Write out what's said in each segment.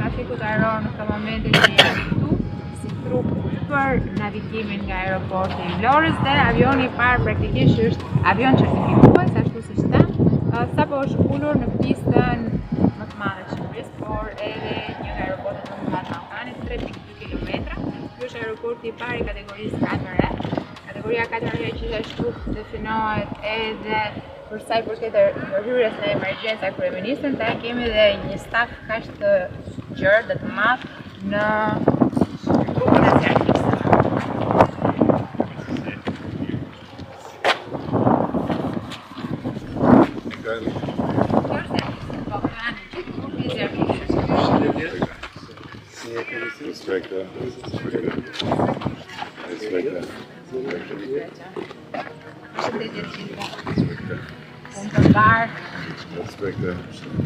trafikut ajror në këtë moment jemi këtu si trup për navigimin nga aeroporti i Vlorës dhe avioni i parë praktikisht është avion certifikues, ashtu siç them, sapo është ulur në pistën më të madhe të Shqipërisë, por edhe një nga aeroportet më të mëdha të Ballkanit, 3.2 kilometra. Ky është aeroporti i parë i kategorisë 4R. Kategoria 4R gjithashtu definohet edhe për sa i përket hyrjes në emergjenca kryeministër, ta kemi edhe një staf kaq të gjerë dhe të madh në grupin e servisit.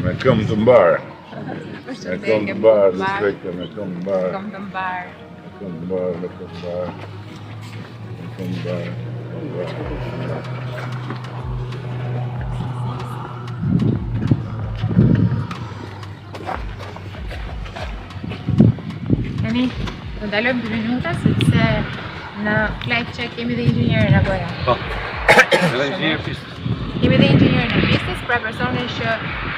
Me këmbë të mbar. Me këmbë të mbar, respekte, me këmbë të mbar. Këmbë të mbar. Me këmbë të mbar, me këmbë të mbar. Me këmbë të mbar. Tani, do ndalojmë 2 minuta sepse në flight check kemi dhe inxhinierin apo jo? Po. Edhe inxhinier pistës. Kemi dhe inxhinierin e pistës, pra personin që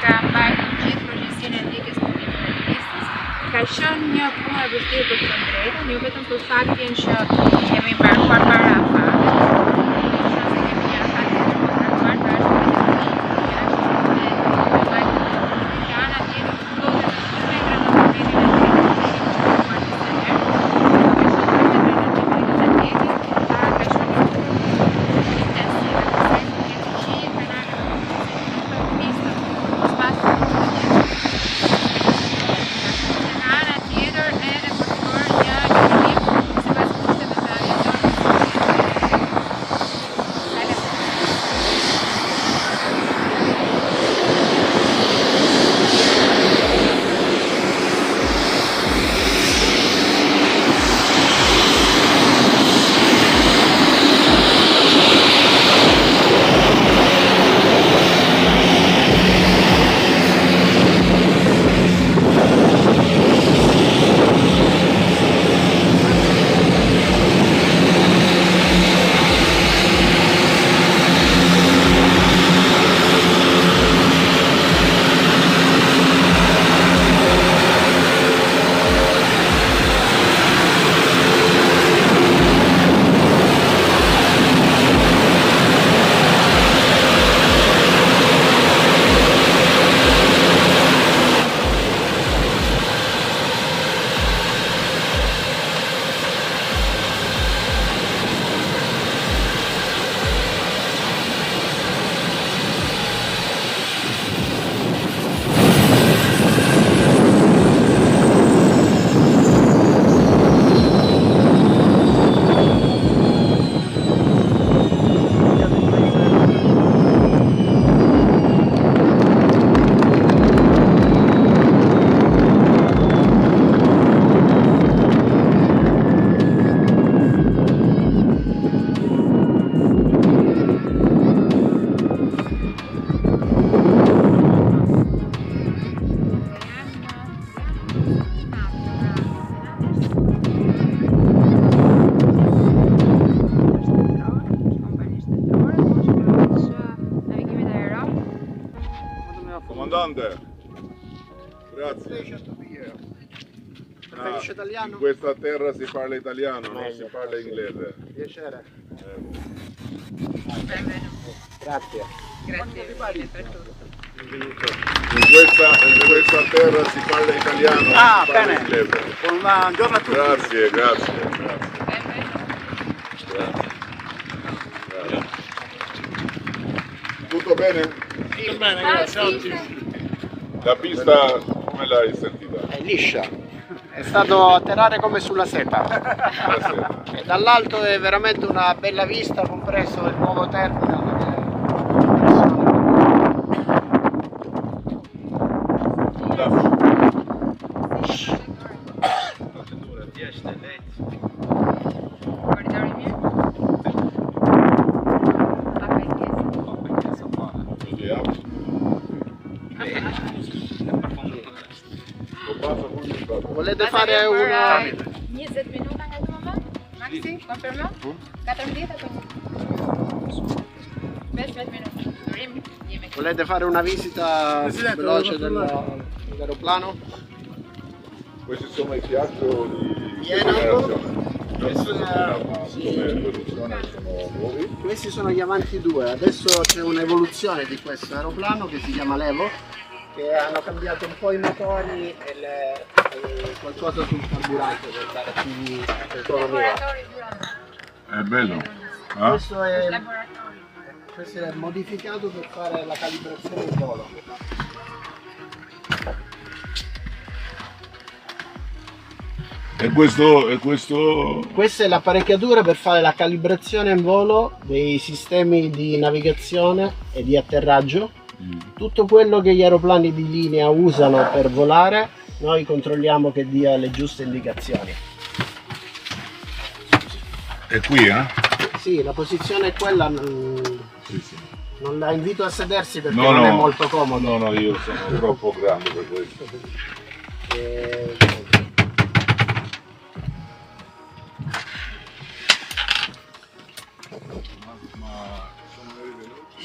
ka mbajtur gjithë përgjegjësinë e ndjekjes së funksionimit të pistës. Ka qenë një punë e vështirë për të thënë drejtën, jo vetëm për faktin që kemi mbaruar para afatit. Comandante, grazie. Preferisce italiano? In questa terra si parla italiano, non si parla inglese. Piacere. Grazie. Grazie. Grazie per tutto. In questa terra si parla italiano, non si parla inglese. Buongiorno a tutti. Grazie. Grazie. Tutto bene? Tutto bene, grazie. La pista come l'hai sentita? È liscia. È stato atterrare come sulla seta. E dall'alto è veramente una bella vista, compreso il nuovo terminal. Volete fare una... 20 minuta nga këtë moment? Maxi, konfirmon? 14 apo 15 minuta. Volete fare una visita veloce dell'aeroplano? Questi sono i fiacco di Pieno? come produzione sono nuovi. Questi sono gli Avanti 2, adesso c'è un'evoluzione di questo aeroplano che si chiama Levo, che hanno cambiato un po' i motori e qualcosa sul carburante per dare più autonomia. È bello. Questo è modificato per fare la calibrazione in volo. E questo... Questa è l'apparecchiatura per fare la calibrazione in volo dei sistemi di navigazione e di atterraggio. Tutto quello che gli aeroplani di linea usano per volare, noi controlliamo che dia le giuste indicazioni. È qui, eh? Sì, la posizione è quella, Sì. non la invito a sedersi perché non è molto comodo. No, io sono troppo grande per questo.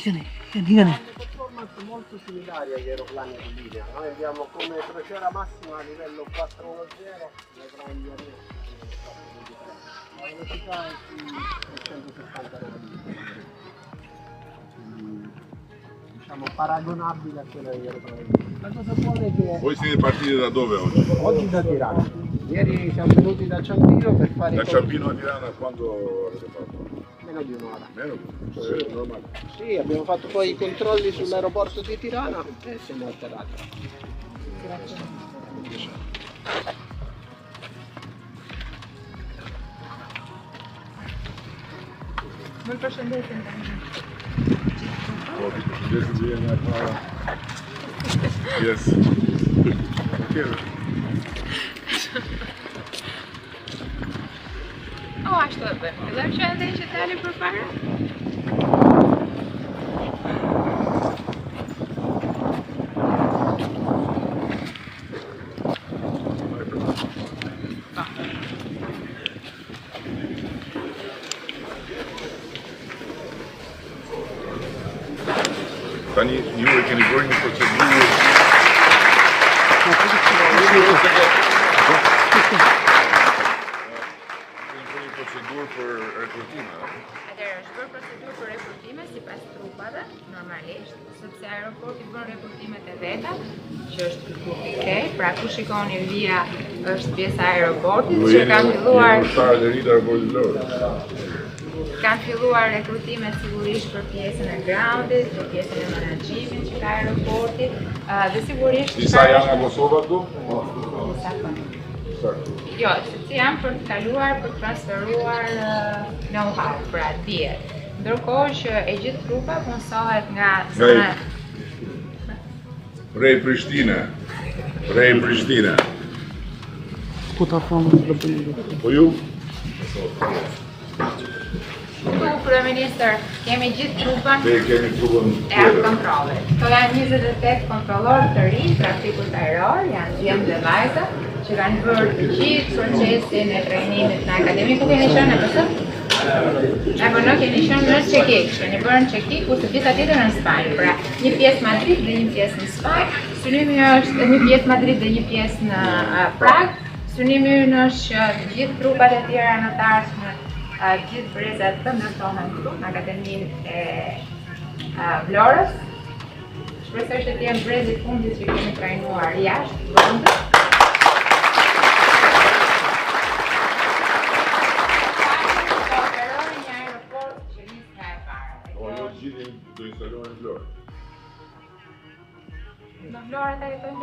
Hanno performance molto similari agli aeroplani di linea. Noi abbiamo come crociera massima a livello 410 l'aeroplano di la velocità è sui 370 km. Diciamo paragonabile a quella degli aeroplani di linea. La cosa buona è che Voi siete partiti da dove oggi? oggi da Tirana. Ieri siamo venuti da Ciampino per fare Da Ciampino a Tirana quando avete fatto? meno di un'ora. Meno? Cioè, normale. Sì, abbiamo fatto poi i controlli sull'aeroporto di Tirana e siamo atterrati. Mund përshëndetje. Yes. O, ashtu e bëjmë. Edhe që ende që dali përpara? Tani ju e keni bërë një procedurë. Për rekrutime. Atëherë, është bërë procedurë për rekrutime sipas trupave, normalisht, sepse aeroporti bën rekrutimet e veta, që është grupi K, pra ku shikoni via është pjesa e aeroportit, që kanë filluar rekrutimet sigurisht për pjesën e groundit, për pjesën e menaxhimit që ka aeroporti, dhe sigurisht Disa janë nga Kosova këtu? Disa po. Jo, sepse janë për të kaluar, për të transferuar know-how, pra dijet. Ndërkohë që e gjithë trupa punësohet nga zona Prej Prishtina. Ku ta thonë të bëjë? Po ju? Këtu, Kryeministër, kemi gjithë trupën Dhe kemi trupën e kontrollit. Këto janë 28 kontrollorë të rinj, trafikut ajror, janë djemë dhe vajza, që kanë bërë të gjithë procesin e trajnimit në akademi. Ku keni qenë në pësë? Apo në keni qenë në Çekik, keni bërë në Çekik, ku të gjitha tjetër në Spanjë. Pra, një pjesë Madrid dhe një pjesë në Spanjë. Synimi është një pjesë Madrid dhe një pjesë në Prag. Synimi ynë është që të gjithë trupat e tjera anëtarës në gjithë brezat të ndërtohen këtu në akademinë e Vlorës. Shpresoj të jenë brezit fundit që kemi trajnuar jashtë vendit. Do instalohen Vlorë. Në Vlorë ata jetojnë